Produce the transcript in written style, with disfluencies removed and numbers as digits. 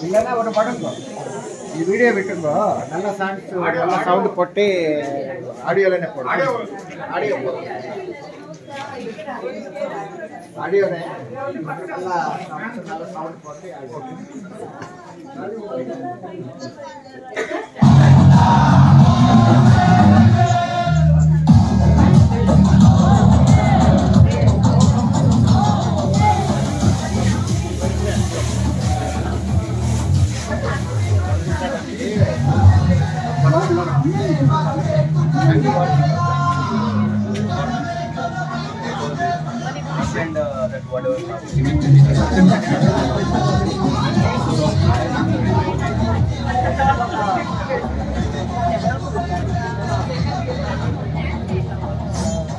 இல்லைன்னா ஒரு படங்கோ வீடியோ விட்டுங்கோ நல்ல சாங்ஸ் நல்ல சவுண்ட் போட்டு ஆடியோலనే போடு ஆடியோ போடு ஆடியோనే நல்ல సాంగ్స్ நல்ல సౌండ్ పోட்டு ఆడియో and that whatever